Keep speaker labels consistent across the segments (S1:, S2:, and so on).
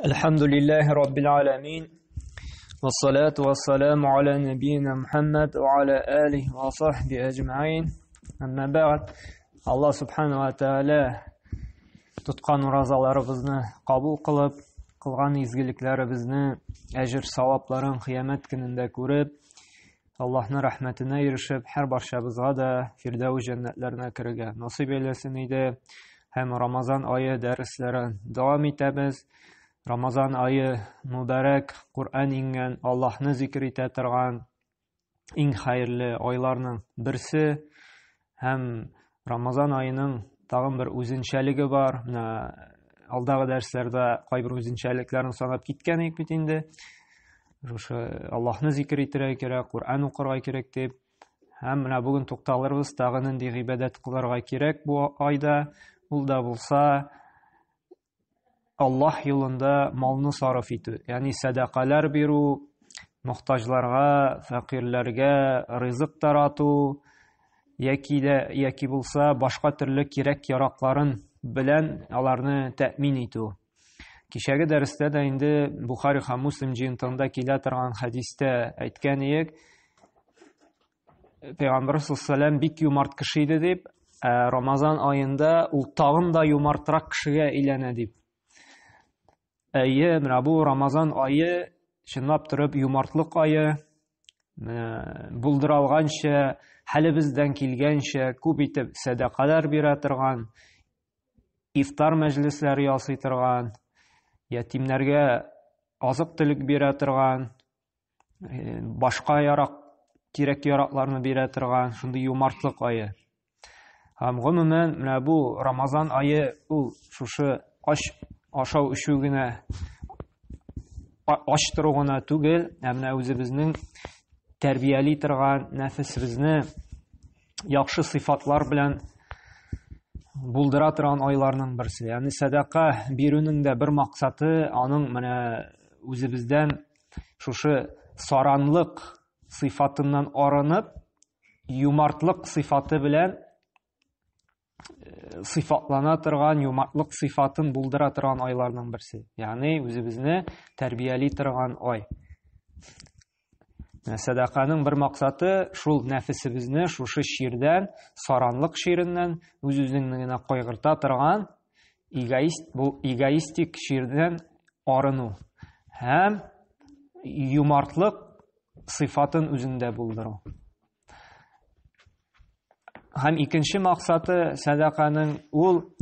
S1: الحمد لله رب العالمين والصلاة والسلام على نبينا محمد وعلى آله وصحبه أجمعين أما بعد Allah subhanahu wa ta'ala tutqan urazalарыбызны кабул кылып, кылган изгилекләребезне, әҗр савапларын кыямәт көнендә күреп, Аллаһның рәхмәтенә ирешеп, һәр барчабызга да фирдәүс җәннәтләренә керергә насыйп әйләсен иде. Һәм Рамазан ае дәресләрен дәвам итәбез. Рамазан ае мубарак, Кур'ан ингән, Аллаһны зикр итә торган иң хәерле айларның берсе. Һәм Рамазан аеның тагын бер үзенчәлеге бар. Менә алдагы дәресләрдә кайбер үзенчәлекләрен санап киткән идек бит инде. Аллаһны зикр итәргә кирәк, Кур'ан укырга кирәк дип. Һәм менә бүген тукталырбыз тагын нинди гыйбадәт кылырга кирәк бу айда. Ул да булса Аллаһ юлында малны сарыф итү, ягъни садакалар бирү, мохтаҗларга, фәкыйрьләргә ризык тарату, яки булса башка төрле кирәк-яракларын белән аларны тәэмин итү. Кичәге дәрестә дә инде Бухари һәм Муслим җыентыгында килә торган хәдистә әйткән идек. Пәйгамбәр саллаллаһу бик юмарт кеше иде дип, Рамазан аенда ул тагын да юмартрак кешегә әйләнә дип. Әйе, менә бу Рамазан ае чынлап торып юмартлык ае. Булдыралганча, хәлебездән килгәнчә күп итеп садакалар бирә торган, ифтар мәҗлесләре ясый торган, ятимнәргә азык-төлек бирә торган, башка кирәк-яракларны бирә торган шундый юмартлык ае. Һәм гомумән менә бу Рамазан ае ул шушы ашау-эчү генә, ач тору гына түгел, менә үзебезнең тәрбияли торган нәфесебезне яхшы сыйфатлар белән булдыра торган айларның берсе. Ягъни садака бирүнең дә бер максаты аның менә үзебездән шушы саранлык сыйфатыннан арынып, юмартлык сыйфаты белән сыйфатлана торган, юмартлык сыйфатын булдыра торган айларның берсе. Ягъни үзебезне тәрбияли торган ай. Садаканың бер максаты шул нәфесебезне шушы ширдән, саранлык ширеннән үз-үзеңне кайгырта торган эгоистик ширдән арыну һәм юмартлык сыйфатын үзендә булдыру. Һәм икенче максаты садаканың ул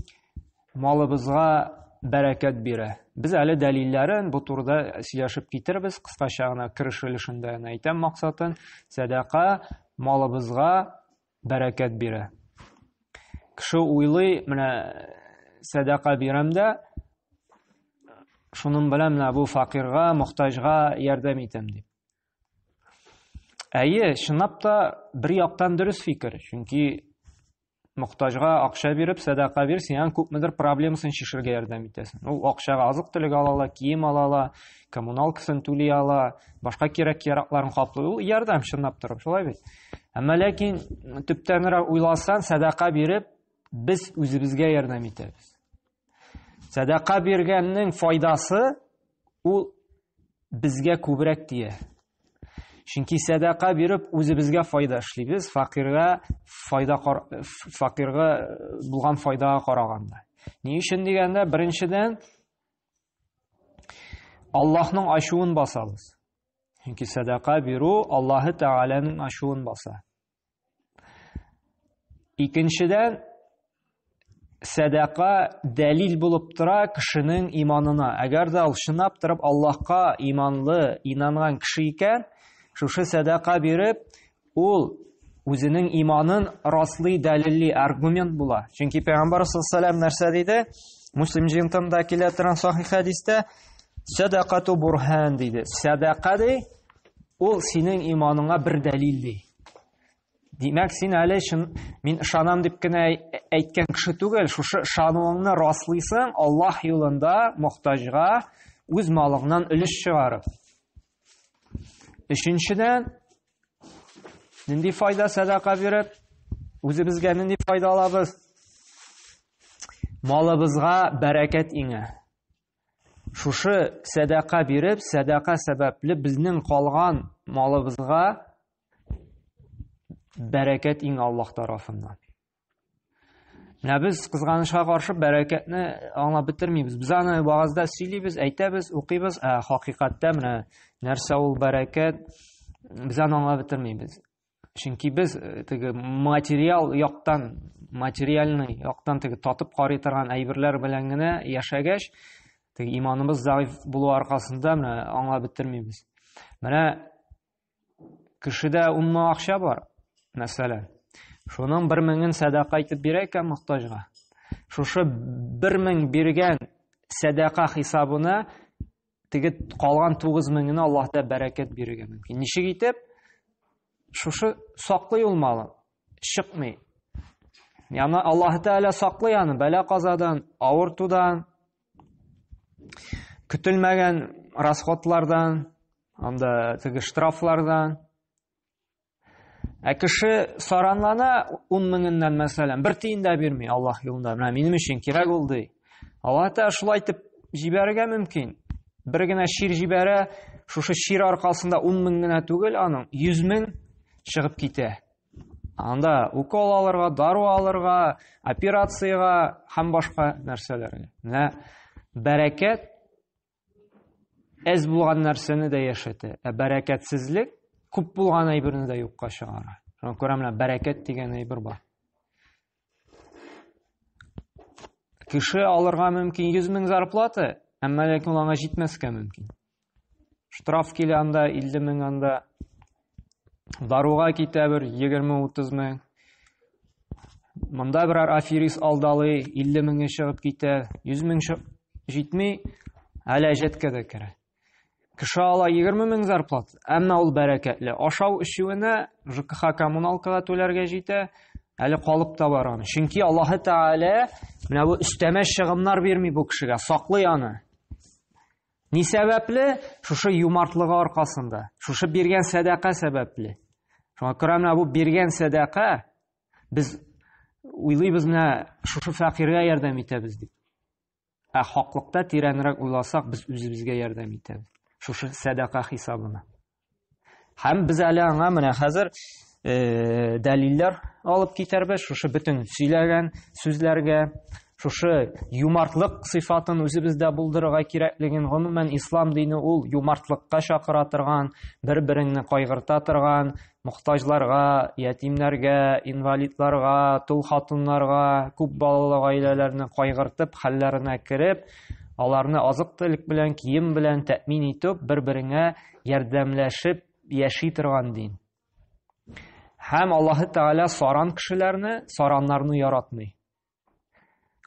S1: малыбызга бәрәкәт бирә. Без әле дәлилләрен бу турыда сөйләшеп китербез, кыскача гына кирешелешендә әйтәм максатын. Садака малыбызга бәрәкәт бирә. Кеше уйлый, менә садака бирәм дә шуның белән менә бу факирга, мохтаҗга ярдәм итәм дип. Әйе, чынлап та бер яктан дөрес фикер, чөнки мохтаҗга акча биреп садака бирсәң, күпмедер проблемасын чишергә ярдәм итәсең. Ул акчага азык-төлек ала, кием ала, коммуналкасын түли ала, башка кирәк-яракларын каплый. Ул ярдәм чынлап торып, шулай бит. Әмма ләкин төптәнрәк уйласаң, садака биреп без үзебезгә ярдәм итәбез. Садака биргәннең файдасы ул безгә күбрәк тия. Чөнки садака биреп үзебезгә файда эшлибез, факирга булган файдага караганда. Ни өчен дигәндә, беренчедән Аллаһның ачуын басабыз. Чөнки садака бирү Аллаһы Тәгаләнең ачуын баса. Икенчедән садака дәлил булып тора кешенең иманына. Әгәр дә ул чынлап торып Аллаһка иманлы, инанган кеше икән, шушы садака биреп, ул үзенең иманын раслый, дәлилли аргумент була. Чөнки Пәйгамбәр саллаллаһу нәрсә диде? Муслим җыентыгында килә торган сахих хәдистә садакату бурхан диде. Садака ди, ул синең иманыңа бер дәлил ди. Димәк, син әле мин ышанам дип кенә әйткән кеше түгел, шушы ышануыңны раслыйсың Аллаһ юлында мохтаҗга үз малыңнан өлеш чыгарып. Өченчедән, нинди файда садака биреп, үзебезгә нинди файда алабыз? Малыбызга бәрәкәт иңә. шушы садақа биреп, садақа сәбәпле безнең калган малыбызга бәрәкәт иң Аллаһ тарафыннан. Менә без кызганычка каршы бәрәкәтне аңлап бетермибез. Без аны вагызда сөйлибез, әйтәбез, укыйбыз, хакыйкатьтә менә нәрсә ул бәрәкәт, без аны аңлап бетермибез. Чөнки без теге материальный яктан теге татып карый торган әйберләр белән генә яшәгәч, теге иманыбыз заиф булу аркасында менә аңлап бетермибез. Менә кешедә 10 мең акча бар, мәсәлән. Шуның 1 меңен садака итеп бирә икән мохтаҗга. Шушы 1 мең биргән садака хисабына теге калган 9 меңне Аллаһ да бәрәкәт бирергә мөмкин. Ничек итеп? Шушы саклый ул малын, чыкмый. Яна Аллаһ Тәгалә саклый аны бәла-казадан, авыртудан, көтелмәгән расходлардан, анда теге штрафлардан. Кеше саранлана 10 меңнән мәсәлән, 1 тиен дә бирми Аллаһ юлында. Менә минем өчен кирәк ул ди. Аллаһ Тәгалә шулай итеп җибәрергә мөмкин. Бер генә шир җибәрә, шушы шир аркасында 10 мең генә түгел, аның 100 мең чыгып китә. Анда укол алырга, дару алырга, операциягә һәм башка нәрсәләргә. Менә бәрәкәт әз булган нәрсәне дә яшәтә. Бәрәкәтсезлек күп булган әйберне дә юкка чыгара. Шуңа күрә менә бәрәкәт дигән әйбер бар. Кеше алырга мөмкин 100 мең зарплата, әмма ләкин аңа җитмәскә мөмкин. Штраф килә анда 50 мең, анда даруга китә бер 20-30 мең. Монда берәр аферист алдалый 50 меңе чыгып китә, 100 мең җитми, әле җәткә дә керә. Кеше ала 20 мең зарплата, әмма ул бәрәкәтле. Ашау эшүенә ЖКХ коммуналкага түләргә җитә, әле калып та бар аны. Чөнки Аллаһ Тәгалә менә бу өстәмә чыгымнар бирми бу кешегә, саклый аны. Ни сәбәпле? Шушы юмартлыгы аркасында, шушы биргән садака сәбәпле. Шуңа күрә менә бу биргән садака без уйлыйбыз менә шушы фәкыйргә ярдәм итәбез дип. Хаклыкта тирәнрәк уйласак, без үзебезгә ярдәм итәбез. Шушы садака хисабына. Һәм без әле аңа менә хәзер дәлилләр алып китәрбез, шушы бөтен сөйләгән сүзләргә, шушы юмартлык сыйфатын үзебездә булдырырга кирәклеген, гомумән ислам дине ул юмартлыкка чакыра торган, бер-береңне кайгырта торган, мохтаҗларга, ятимнәргә, инвалидларга, тол хатыннарга, күп балалы гаиләләрне кайгыртып, хәлләренә кереп, аларны азык-төлек белән, кием белән тәэмин итеп, бер-береңә ярдәмләшеп яши торган дин. Һәм Аллаһ Тәгалә сараннарны яратмый.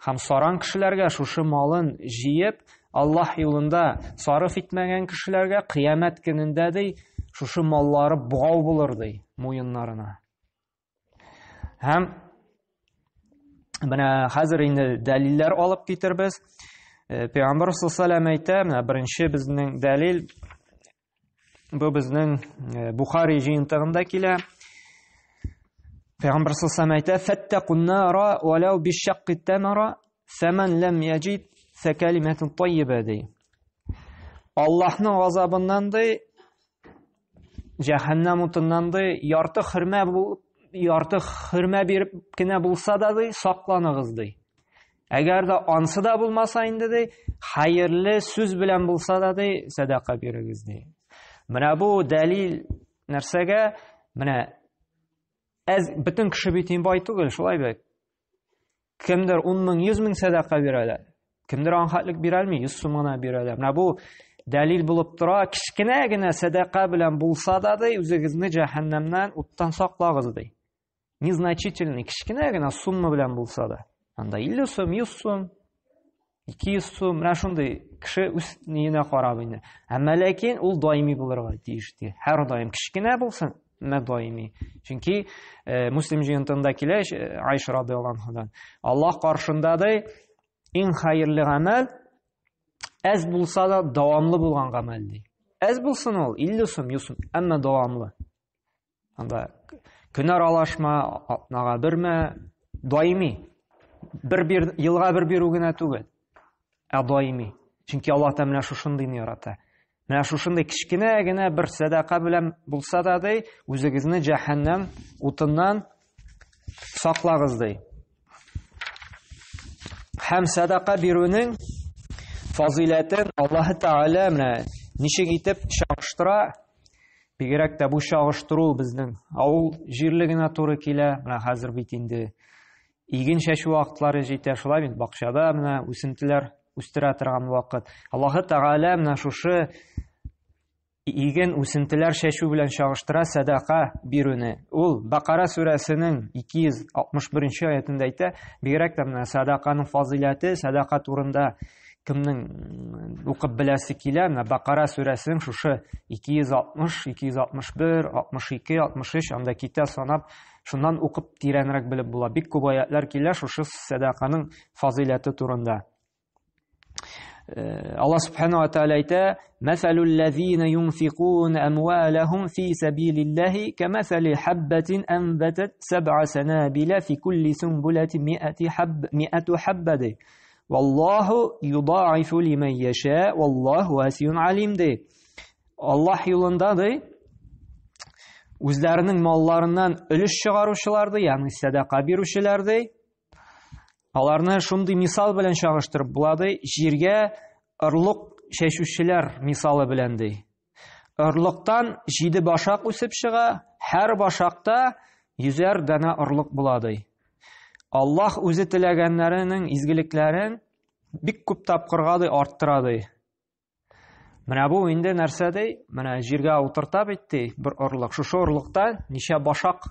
S1: Һәм саран кешеләргә шушы малын җыеп, Аллаһ юлында сарыф итмәгән кешеләргә кыямәт көнендә ди, шушы маллары бугау булыр ди муеннарына. Һәм менә хәзер инде дәлилләр алып китербез. Пәйгамбер саллаллаһу әйтә, менә беренче безнең дәлил бу безнең Бухари җыентыгында килә. Пәйгамбер саллаллаһу әйтә: "Фаттакун нара валау бишшаққи тамара, фаман лам яҗид факалиматун таййиба" ди. Аллаһның газабыннан ди, җәһәннәм утыннан ди, ярты хөрмә биреп кенә булса да ди, сакланыгыз ди. Әгәр дә ансы да булмаса инде ди, хәерле сүз белән булса да ди, садака бирегез ди. Менә бу дәлил нәрсәгә? Менә бөтен кеше бит бай түгел, шулай бит. Кемдер 10 мең, 100 мең садака бирәләр. Кемдер анхатлык бирә алмый, 100 сум гына бирәләр. Менә бу дәлил булып тора, кичкенә генә садака белән булса да ди, үзегезне җәһәннәмнән уттан саклагыз ди. Незначительный, кичкенә генә сумма белән булса да. Анда 50 сум, 100 сум, 200 сум, менә шундый кеше үз ниенә карап инде. Әмма ләкин ул даими булырга тиеш ди. Һәр даим кичкенә булсын, даими. Чөнки Муслим җыентында килә Айша радиллаһу анһадан. Аллаһ каршында ди, иң хәерле гамәл әз булса да дәвамлы булган гамәл ди. Әз булсын ул 50 сум, 100 сум, әмма дәвамлы. Анда көн аралашма, атнага бермә, даими. Елга бер бирү генә түгел. Даими. Чөнки Аллаһ та менә шушындыйны ярата. Менә шушындай кичкенә генә бер садака белән булса да ди, үзегезне җәһәннәм утыннан саклагыз ди. Һәм садака бирүнең фазилатын Аллаһ Тәгалә менә ничек итеп чагыштыра? Бигрәк тә бу чагыштыру безнең авыл җирлегенә туры килә. Менә хәзер бит инде иген чәчү вакытлары җитә, шулай бит бакчада менә үсентеләр үстерә торган вакыт. Аллаһ Тәгалә менә шушы иген үсентеләр чәчү белән чагыштыра садака бирүне. Ул Бакара сүрәсенең 261 аятында әйтә, бигрәк тә менә садаканың фазилаты, садака турында кемнең укып беләсе килә, менә Бакара сүрәсенең шушы 260, 261, 62, 63 анда китә санап, шуннан укып тирәнрәк белеп була. Бик күп аятлар килә шушы садаканың фазилаты турында. Allah subhanahu wa ta'ala ayta مثل الذين ينفقون أموالهم في سبيل الله كمثل حبة أنبتت 7 سنابل في كل سنبلة 100 حبة والله يضاعف لمن يشاء والله واسع عليم de. Allah yolunda de үзләренең малларыннан өлеш чыгаручыларды, ягъни садака бирүчеләрде. Аларны шундый мисал белән чагыштырып булады, җиргә орлык чәчүчеләр мисалы белән ди. Орлыктан 7 башак үсеп чыга, һәр башакта 100 дана орлык булады. Аллаһ үзе теләгәннәренең изгелекләрен бик күп тапкырга ди, арттыра ди. Менә бу инде нәрсә ди? Менә җиргә утырта битте бер орлык. Шушы орлыктан ничә башак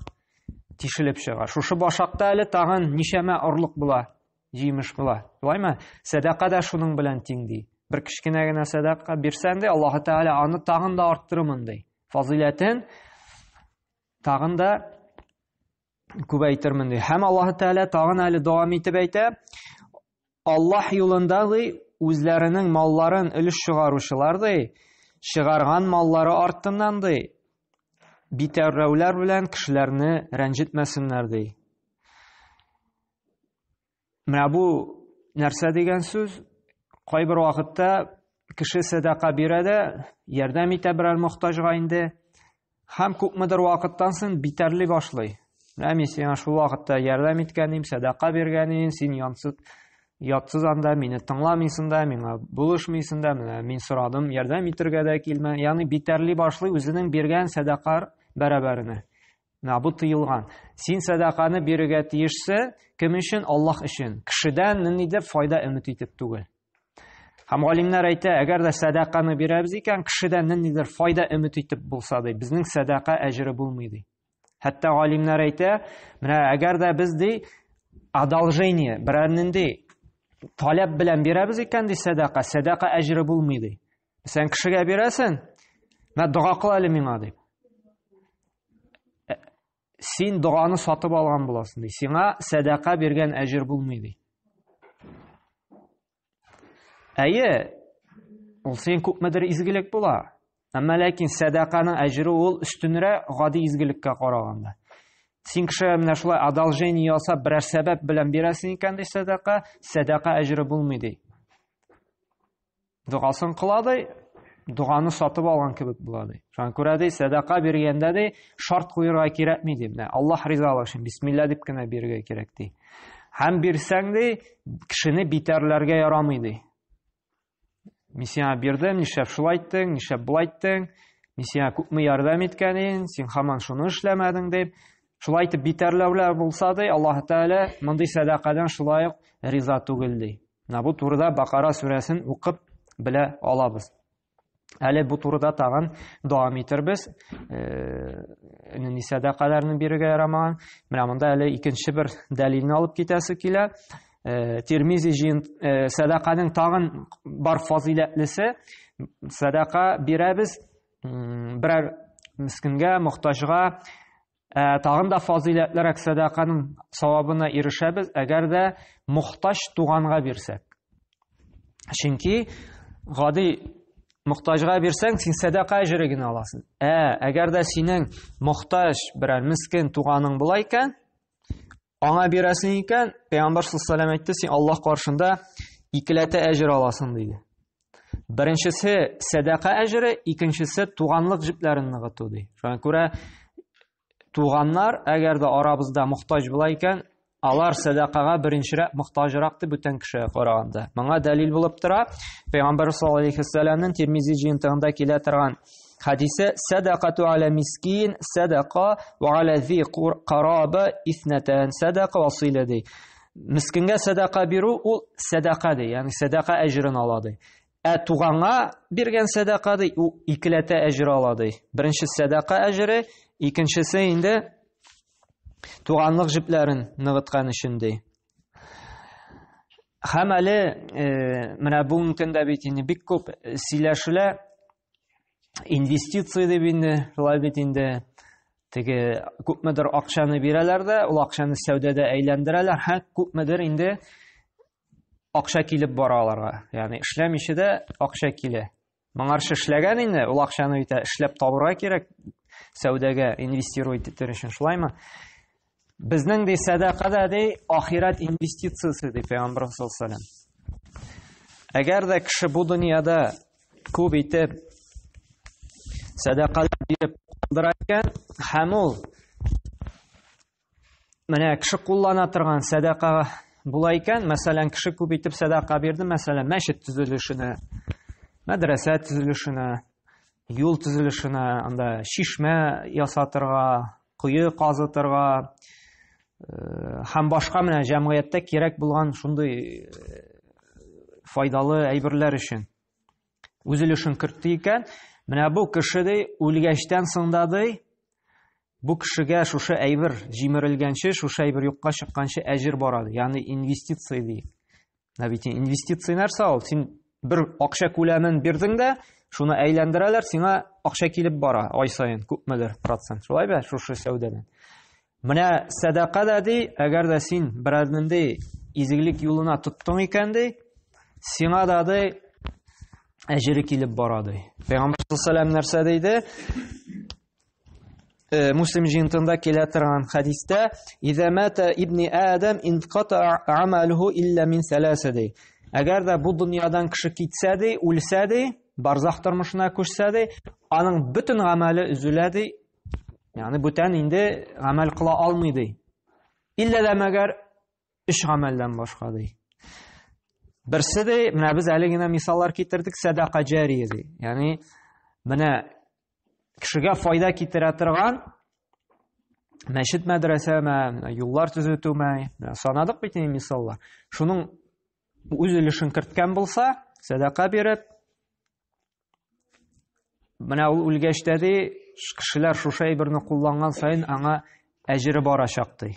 S1: тишелеп чыга. Шушы башакта әле тагын ничәмә орлык була, җимеш була. Шулаймы? Садака да шуның белән тиң ди. Бер кичкенә генә садака бирсәң дә, Аллаһ Тәгалә аны тагын да арттырырмын ди. Фазилатын тагын да күбәйтермен ди. Һәм Аллаһ Тәгалә тагын әле дәвам итеп әйтә, Аллаһ юлында ди үзләренең малларын өлеш чыгаручылар ди, чыгарган маллары артыннан ди, битәррәүләр белән кешеләрне рәнҗетмәсеннәр ди. Менә бу нәрсә дигән сүз? Кайбер вакытта кеше садака бирә дә, ярдәм итә берәр мохтаҗга инде, һәм күпмедер вакыттан соң битәрли башлый. Менә мин сиңа шул вакытта ярдәм иткәнем, садака биргәнем, син ятсыз анда, мине тыңламыйсың да, миңа булышмыйсың да, менә мин сорадым, ярдәм итәргә дә килмә. Ягъни битәрли башлый үзенең биргән садакалар бәрабәренә. Менә бу тыелган. Син садаканы бирергә тиешсең, кем өчен? Аллаһ өчен. Кешедән ниндидер файда өмет итеп түгел. Һәм галимнәр әйтә, әгәр дә садаканы бирәбез икән, кешедән ниндидер файда өмет итеп булса да, безнең садака әҗре булмый ди. Хәтта галимнәр әйтә, менә әгәр дә без ди одолжение, берәр нинди таләп белән бирәбез икән ди садака, садака әҗре булмый ди. Сен кешегә бирәсең, менә дуга кыл әле миңа дип. Син дуганы сатып алган буласың ди. Сиңа садака биргән әҗр булмый ди. Әйе, ул син күпмедер изгелек була. Әмма ләкин садаканың әҗре ул үстенрәк гади изгелеккә караганда. Син кешегә менә шулай одолжение ясап берәр сәбәп белән бирәсең икән ди садака, садака әҗре булмый ди. Дугасын кыла ди, дуганы сатып алган кебек була ди. Шуңа күрә ди садака биргәндә ди шарт куярга кирәкми ди. Менә Аллаһ ризалыгы өчен бисмилла дип кенә бирергә кирәк ди. Һәм бирсәң ди кешене битәрләргә ярамый ди. Мин сиңа бирдем, нишләп шулай айттың, нишләп булай айттың, мин сиңа күпме ярдәм иткәнен, син һаман шуны эшләмәдең дип. Шулай итеп битәрләүләр булса ди, Аллаһ Тәгалә мондый садакадан шулай ук риза түгел ди. Менә бу турыда Бакара сүрәсен укып белә алабыз. Әле бу турыда тагын дәвам итербез. Нинди садакаларны бирергә ярамаган. Менә монда әле икенче бер дәлилне алып китәсе килә. Тирмизи садаканың тагын бар фазилатлысы. Садака бирәбез берәр мискингә, мохтаҗга, тагын да фазилатлырак садаканың савабына ирешәбез, әгәр дә мохтаҗ туганга бирсәк. Чөнки гади мохтаҗга бирсәң, син садака әҗре генә аласың. Әгәр дә синең мохтаҗ берәр мискин туганың була икән, аңа бирәсең икән, Пәйгамбәр саллаллаһу алейһи ва сәллям әйтте, син Аллаһ каршында икеләтә әҗр аласың диде. Беренчесе садака әҗре, икенчесе туганлык җепләрен ныгыту ди. Шуңа күрә туганнар, әгәр дә арабызда мохтаҗ була икән, алар садакага беренчерәк мохтаҗрак дип бүтән кешегә караганда. Моңа дәлил булып тора Пәйгамбәр саллаллаһу алейһи ва сәлламнең Тирмизи җыентыгында килә торган хадисе: "Садакату аля мискин садака ва аля зи караба ифнатан садака ва сила" ди. Мискингә садака бирү ул садака ди, ягъни садака әҗрен ала ди. Туганга биргән садака ди, ул икеләтә әҗр ала ди. Беренче садака әҗре, икенчесе инде туганлык җепләрен ныгыткан өчен ди. Һәм әле менә бүгенге көндә бит инде бик күп сөйләшүләр инвестиция дип инде, шулай бит инде теге күпмедер акчаны бирәләр дә, ул акчаны сәүдәдә әйләндерәләр, һәм күпмедер инде акча килеп бара аларга. Ягъни эшләмичә дә акча килә. Моңарчы эшләгән инде, ул акчаны итә эшләп табырга кирәк, сәүдәгә инвестировать итәр өчен, шулаймы? Безнең ди садакада ди ахират инвестициясе ди Пәйгамбер саллаллаһу алейһи ва сәллям. Әгәр дә кеше бу дөньяда күп итеп садакалар биреп калдыра икән, һәм ул менә кеше куллана торган садака була икән, мәсәлән, кеше күп итеп садака бирде, мәсәлән, мәчет төзелешенә, мәдрәсә төзелешенә, юл төзелешенә, анда шишмә ясатырга, куе казытырга, һәм башка менә җәмгыятьтә кирәк булган шундый файдалы әйберләр өчен үз өлешен кертте икән, менә бу кеше ди үлгәчтән соң да ди бу кешегә шушы әйбер җимерелгәнче, шушы әйбер юкка чыкканчы әҗр бара ди. Ягъни инвестиция ди. Нәбит инвестиция нәрсә ул? Син бер акча күләмен бирдең дә, шуны әйләндерәләр, сиңа акча килеп бара ай саен күпмедер процент. Шулай бит шушы сәүдәдән. Менә садака да ди, әгәр дә син берәр изгелек юлына тоттың икән ди, сиңа да ди әҗре килеп бара ди. Пәйгамбер саллаллаһу алейһи ва сәллям нәрсә диде? Муслим җыентында килә торган хадистә: "Иза мата ибни Адам инқата амалуху илля мин саласа" ди. Әгәр дә бу дөньядан кеше китсә ди, үлсә ди, барзах тормышына күчсә ди, аның бөтен гамәле үзелә ди. Ягъни бүтән инде гамәл кыла алмый ди. Илля дә мәгәр 3 гамәлдән башка ди. Берсе ди, менә без әле генә мисаллар китердек, садака җария ди. Ягъни менә кешегә файда китерә торган мәчет, мәдрәсә, юллар төзетү, санадык бит инде мисаллар. Шуның үз өлешен керткән булса, садака биреп, менә ул үлгәчтә ди, кешеләр шушы әйберне кулланган саен аңа әҗре барачак ди.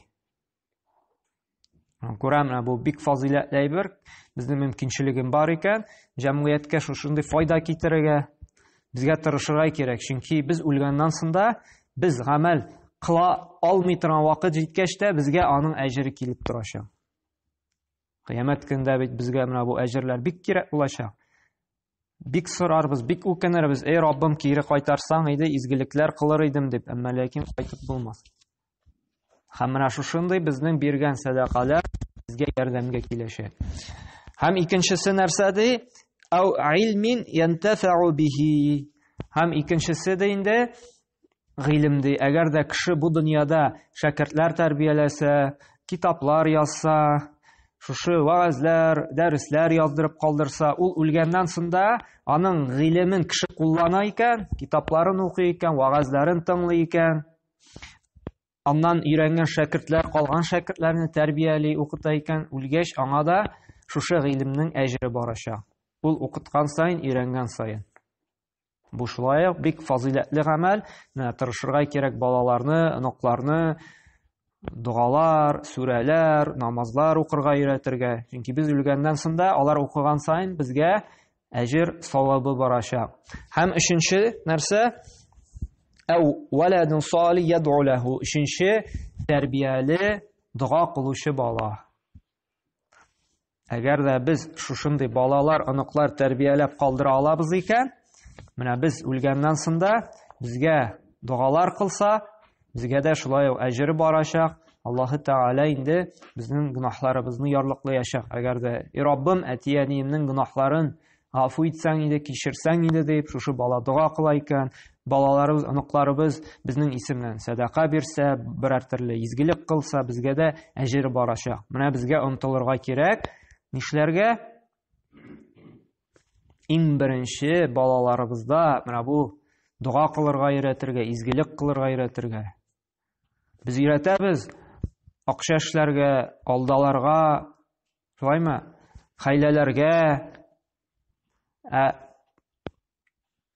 S1: Күрәм, бу бик фазилатлы әйбер, безнең мөмкинчелегем бар икән, җәмгыятькә шушындый файда китерергә безгә тырышырга кирәк. Чөнки без үлгәннән соң да без гамәл кыла алмый торган вакыт җиткәч тә безгә аның әҗре килеп торачак. Кыямәт көндә бит безгә менә бу әҗрләр бик кирәк булачак. Бик сорарбыз, бик үкенербез: "Эй Раббым, кире кайтарсаң иде, изгелекләр кылыр идем" дип, әмма ләкин кайтып булмас. Һәм менә шушындый безнең биргән садакалар безгә ярдәмгә киләчәк. Һәм икенчесе нәрсә ди? Ау илмин янтафау бихи. Һәм икенчесе дә инде гыйлем ди. Әгәр дә кеше бу дөньяда шәкертләр тәрбияләсә, китаплар язса, шушы ваазлар, дәресләр яздырып калдырса, ул үлгәннән соң да аның гыйлемен кеше куллана икән, китапларын укый икән, ваазларын тыңлый икән, аннан өйрәнгән шәкертләр калган шәкертләрне тәрбияли, укыта икән, үлгәч аңа да шушы гыйлемнең әҗре барачак. Ул укыткан саен, өйрәнгән саен. Бу шулай бик фазилатлы гамәл. Тырышырга кирәк балаларны, оныкларны дугалар, сүрәләр, намазлар укырга өйрәтергә. Чөнки без үлгәннән соң да алар укыган саен безгә әҗр, савабы барачак. Һәм өченче нәрсә? Ау валадун салih yad'u lahu. Өченче тәрбияле, дуга кылучы бала. Әгәр дә без шушындый балалар, оныклар тәрбияләп калдыра алабыз икән, менә без үлгәннән соң да безгә дугалар кылса, безгә дә шулай әҗре барачак. Аллаһы Тәгалә инде безнең гөнаһларыбызны ярлыклаячак. Әгәр дә Раббым әти-әниемнең гөнаһларын гафу итсәң иде, кичерсәң иде дип, шушы бала дуа кыла икән, балаларыбыз, оныкларыбыз безнең исемнән садака бирсә, берәр төрле изгелек кылса, безгә дә әҗер барачак. Менә безгә омтылырга кирәк. Нишләргә? Иң беренче балаларыбызда менә бу дуа кылырга өйрәтергә, изгелек кылырга өйрәтергә. Без өйрәтәбез акча эшләргә, алдаларга, шулаймы? Хәйләләргә,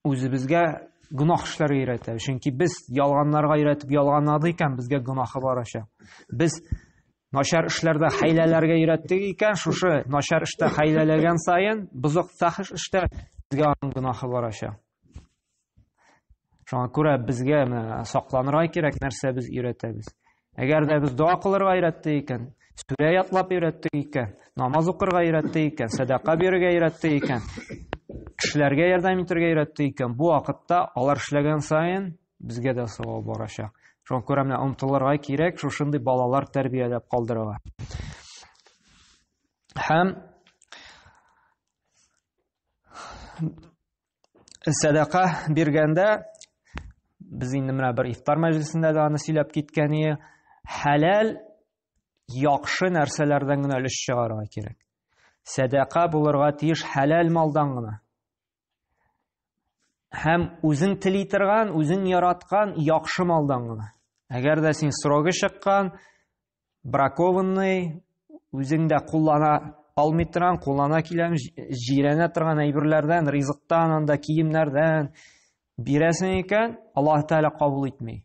S1: үзебезгә гынах эшләргә өйрәтәбез. Чөнки без ялганнарга өйрәтеп ялганлады икән, безгә гынахы барачак. Без начар эшләрдә хәйләләргә өйрәттек икән, шушы начар эштә хәйләләгән саен, бузык фахиш эштә безгә гынахы барачак. Шуңа күрә безгә сакланырга кирәк нәрсә без өйрәтәбез. Әгәр дә без дуа кылырга өйрәттек икән, сүрә ятлап өйрәттек икән, намаз укырга өйрәттек икән, садака бирергә өйрәттек икән, кешеләргә ярдәм итәргә өйрәттек икән, бу вакытта алар эшләгән саен безгә дә савап барачак. Шуңа күрә менә омтылырга кирәк, шушындый балалар тәрбияләп калдырырга. Һәм садака биргәндә biz инде менә бер ифтар мәҗлесендә дә аны сөйләп киткән, хәләл яхшы нәрсәләрдән генә өлеш чыгарырга кирәк. Садака булырга тиеш хәләл малдан гына. Һәм үзең тели торган, үзең яраткан яхшы малдан гына. Әгәр дә син срогы чыккан, бракованный, үзең дә куллана алмый торган, куллана киләм, җирәнә торган әйберләрдән, ризыктан, анда киемнәрдән бирәсең икән, Аллаһ Тәгалә кабул итми.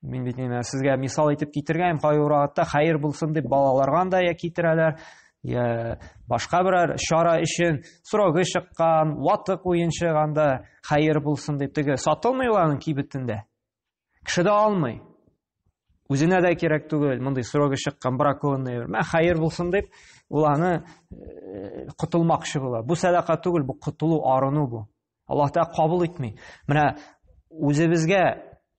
S1: Мин бит сезгә мисал итеп китергән, кайгыратта хәер булсын дип балаларга да я китерәләр, я башка берәр чара өчен срогы чыккан, ватык уенчык анда хәер булсын дип теге сатылмый аның кибетендә. Кеше дә алмый. Үзенә дә кирәк түгел, мондый срогы чыккан бракованный, мә хәер булсын дип, ул аны котылмакчы була. Бу садака түгел, бу котылу, арыну бу. Аллаһ Тәгалә кабул итми. Менә үзебезгә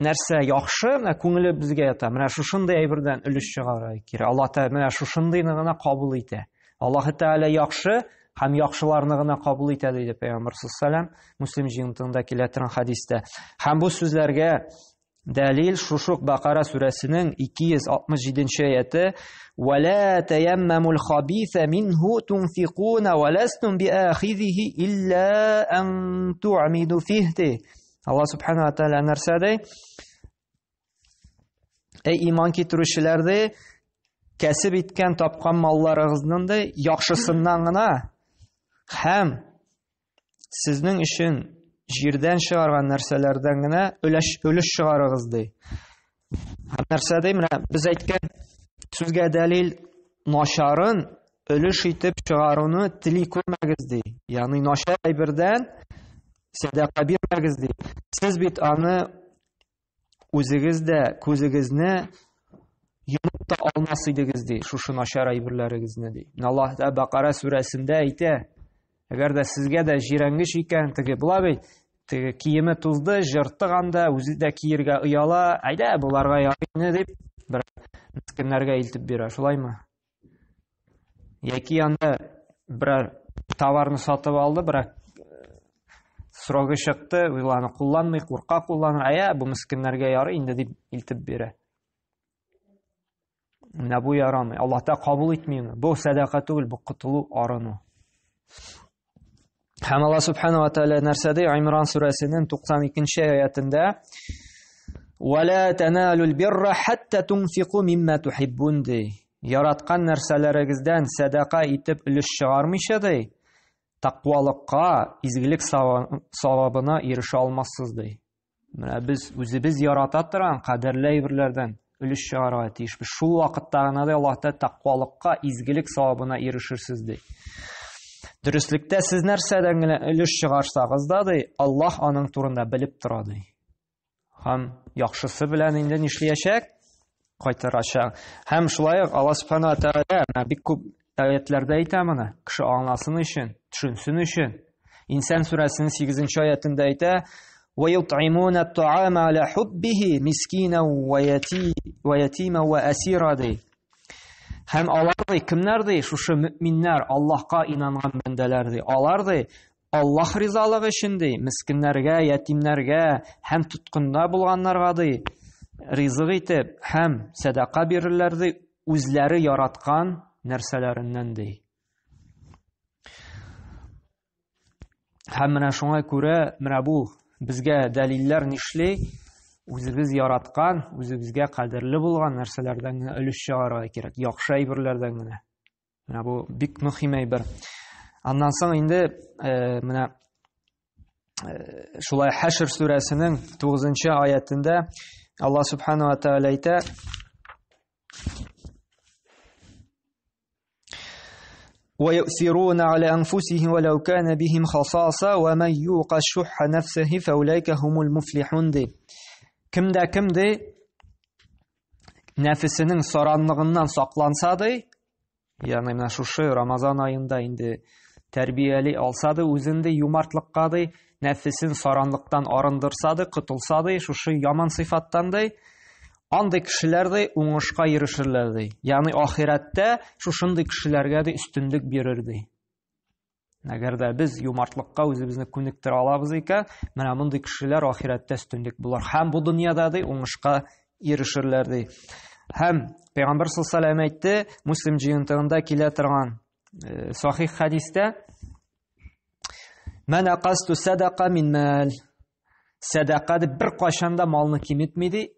S1: нәрсә яхшы, менә күңеле безгә ята. Менә шушындый әйбердән өлеш чыгарырга кирәк. Аллаһ Тәгалә менә шушындыйны гына кабул итә. Аллаһ Тәгалә яхшы һәм яхшыларны гына кабул итә диде Пәйгамбәр саллаллаху Муслим җыентыгында килә торган хадистә. Һәм бу сүзләргә дәлил шушы Бакара сүрәсенең 267-нче аяты: وَلَا تَيَمَّمُوا الْخَبِيثَ مِنْهُ تُنْفِقُونَ وَلَسْتُمْ بِآخِذِهِ إِلَّا أَنْ تُعْمِدُوا فِيهِ. Allah Subhanahu wa Ta'ala нәрсәдә? Эй иман китерүчеләрдә, кәсеп иткән тапкан малларыгызның да яхшысыннан гына һәм сезнең өчен җирдән чыгарган нәрсәләрдән генә өлеш чыгарыгыз ди. Һәм нәрсәдә? Менә без әйткән сүзгә дәлил начарын өлеш итеп чыгаруны тели күрмәгез ди. Ягъни начар әйбердән садака бирмәгез ди. Сез бит аны үзегез дә күзегезне йомып та алмас идегез ди, шушы начар әйберләрегезне ди. Аллаһ Тәгалә Бакара сүрәсендә әйтә: әгәр дә сезгә дә җирәнгеш икән, теге була бит, теге киеме тузды, җыртыганда, үзе дә киергә ояла, әйдә буларга ярыйны дип бер мискиннәргә илтеп бирә, шулаймы? Яки анда берәр товарны сатып алды, берәр срогы чыкты, уйланы кулланмый, курка кулланыр, әйе, бу мискиннәргә ярый инде дип илтеп бирә. Менә бу ярамый. Аллаһ та кабул итми. Бу садака түгел, бу котылу, арыну. Һәм Аллаһ Субханаһу ва Тәгалә нәрсәдә? Имран сүрәсенең 92-нче аятында: وَلَا تَنَالُوا الْبِرَّ حَتَّى تُنْفِقُوا مِمَّا تُحِبُّونَ ди. Яраткан нәрсәләрегездән садака итеп өлеш чыгармыйча ди, тақвалыкка, изгелек савабына ирешә алмассыз ди. Менә без үзебез ярата торган кадерле әйберләрдән өлеш чыгарырга тиешбез. Шул вакытта гына да Аллаһ та тақвалыкка, изгелек савабына ирешерсез ди. Дөрестлектә сез нәрсәдән генә өлеш чыгарсагыз да ди, Аллаһ аның турында белеп тора ди. Һәм яхшысы белән инде нишләячәк? Кайтарачак. Һәм шулай ук Аллаһ Субханаһу ва Тәгалә бик күп аятларда әйтә моны, кеше аңласын өчен, төшенсен өчен. Инсан сүрәсенең 8-нче аятында әйтә: وَيُطْعِمُونَ الطَّعَامَ عَلَى حُبِّهِ مِسْكِينًا وَيَتِيمًا وَأَسِيرًا ди. Һәм алар ди, кемнәр ди? Шушы мөэминнәр, Аллаһка инанган бәндәләр ди. Алар ди Аллаһ ризалыгы өчен ди, мискиннәргә, ятимнәргә һәм тоткында булганнарга ди ризык итеп һәм садака бирерләр ди, үзләре яраткан нәрсәләреннән ди. Һәм менә шуңа күрә, менә бу безгә дәлилләр нишли, үзебез яраткан, үзебезгә кадерле булган нәрсәләрдән генә өлеш чыгарырга кирәк, яхшы әйберләрдән генә. Менә бу бик мөһим әйбер. Аннан соң инде менә шулай Хәшр сүрәсенең 9-нчы аятында Аллаһ Субханаһу ва Тааля әйтә: وَيُؤْثِرُونَ عَلَى أَنفُسِهِمْ وَلَوْ كَانَ بِهِمْ خَصَاصَةٌ وَمَن يُوقَ شُحَّ نَفْسِهِ فَأُولَئِكَ هُمُ الْمُفْلِحُونَ ди. Кемдә нәфесенең саранлыгыннан сакланса ди, ягъни менә шушы Рамазан аенда инде тәрбияли алса ди, үзендә юмартлыкка ди, нәфесен саранлыктан арындырса ди, котылса ди, шушы яман сыйфаттан ди, андый кешеләр ди уңышка ирешерләр ди. Ягъни ахирәттә шушындый кешеләргә ди өстенлек бирер ди. Әгәр дә без юмартлыкка үзебезне күнектерә алабыз икән, менә мондый кешеләр ахирәттә өстенлек булыр. Һәм бу дөньяда ди уңышка ирешерләр ди. Һәм Пәйгамбәр саллаллаһу алейһи ва сәллям әйтте, Муслим җыентыгында килә торган сахих хадистә: "Мән aqastu sadaqa min mal." Садака дип бер кашанда малны киметми ди,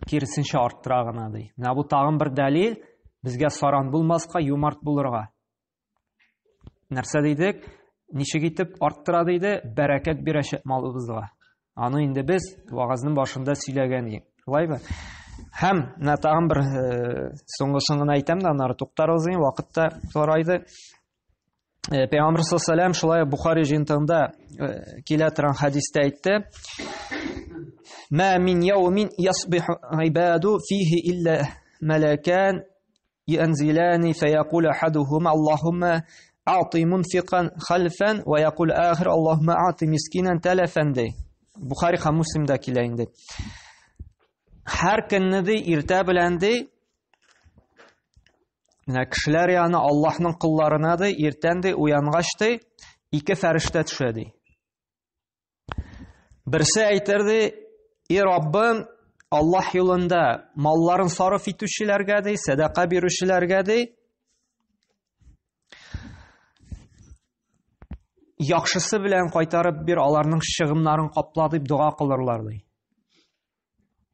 S1: киресенчә арттыра гына ди. Менә бу тагын бер дәлил безгә саран булмаска, юмарт булырга. Нәрсә дидек? Ничек итеп арттыра диде? Бәрәкәт бирәчәк малыбызга. Аны инде без вагызның башында сөйләгән идек. Шулаймы? Һәм менә тагын бер соңгысын гына әйтәм дә, аннары туктарбыз, вакытта сарайды. Пәйгамбәр саллаллаһу алейһи ва сәллям шулай Бухари җыентыгында килә торган хадистә әйтте: "Ма мин яумин ясбиху ибаду фиhi илля малакан yanzilani fayaqulu ahaduhuma Allahumma a'ti munfiqan khalfan wa yaqul akhir Allahumma a'ti miskinan talafan." ди. Бухари һәм Муслимда килә инде. Һәр көнне ди иртә белән ди менә кешеләр янына, Аллаһның кулларына ди иртән ди уянгач ди ике фәрештә төшә ди. Берсе әйтер ди: "И Раббым, Аллаһ юлында малларын сарыф итүчеләргә ди, садака бирүчеләргә ди яхшысы белән кайтарып бир, аларның чыгымнарын капла" дип дуа кылырлар ди.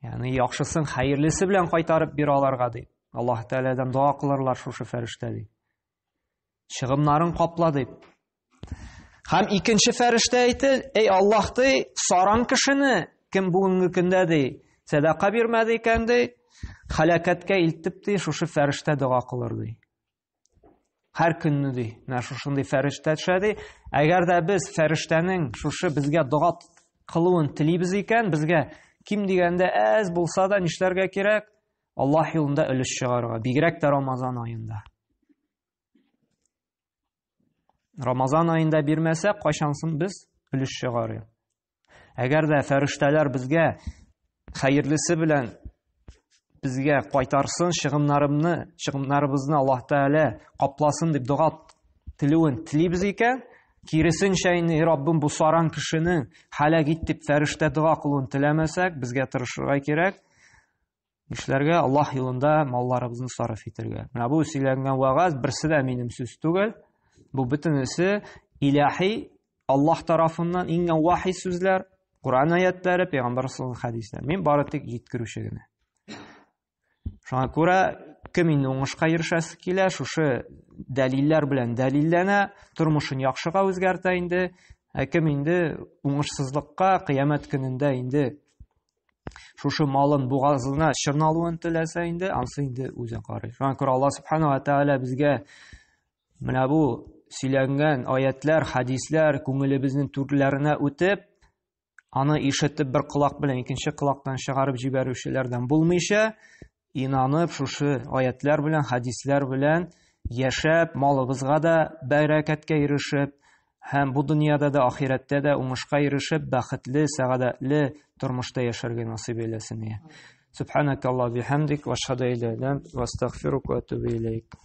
S1: Ягъни яхшысын, хәерлесе белән кайтарып бир аларга ди. Аллаһ Тәгаләдән дуа кылырлар шушы фәрештә ди. Чыгымнарын капла дип. Һәм икенче фәрештә әйтер: "Эй Аллаһ ди, саран кешене кем бүгенге көндә ди садака бирмәде икән ди, халакәткә илтеп ди, шушы фәрештә дуа кылыр ди." Һәр көнне ди, менә шушындый фәрештә төшә ди. Әгәр дә без фәрештәнең шушы безгә дуа кылуын телибез икән, безгә ким дигәндә әз булса да нишләргә кирәк? Аллаһ юлында өлеш чыгарырга, бигрәк тә Рамазан аенда. Рамазан аенда бирмәсәк, кайчансын без өлеш чыгарыйк. Әгәр дә фәрештәләр безгә хәерлесе белән безгә кайтарсын, чыгымнарыбызны Аллаһ Тәгалә капласын дип дуа телүен телибез икән, киресенчә инде Раббым бу саран кешене һәлак ит дип фәрештә дуа кылуын теләмәсәк, безгә тырышырга кирәк. Нишләргә? Аллаһ юлында малларыбызны сарыф итәргә. Менә бу сөйләнгән вагаз берсе дә минем сүз түгел. Бу бөтенесе илаһи, Аллаһ тарафыннан ингән вахи сүзләр, Кур'ан аятлары, Пәйгамбәр саллаллаһу алейһи ва сәллям. Мин бары тик җиткерүче генә. Шуңа күрә кем инде уңышка ирешәсе килә, шушы дәлилләр белән дәлилләнә, тормышын яхшыга үзгәртә инде. Кем инде уңышсызлыкка, кыямәт көнендә инде шушы малын бугазына чырналуын теләсә инде, ансы инде үзе карый. Шуңа күрә Аллаһ Субханаһу ва Тааля безгә менә бу сөйләнгән аятлар, хадисләр күңелебезнең түрләренә үтеп, аны ишетеп бер колак белән икенче колактан чыгарып җибәрүчеләрдән булмыйча, инанып шушы аятлар белән, хадисләр белән яшәп, малыбызга да бәрәкәткә ирешеп, һәм бу дөньяда да, ахирәттә дә уңышка ирешеп, бәхетле, сәгадәтле тормышта яшәргә насыйп әйләсен. Субханакаллаһу бихамдик ва ашһаду ан ла илаһа илля ант ва астагфирука ва атубу илейк.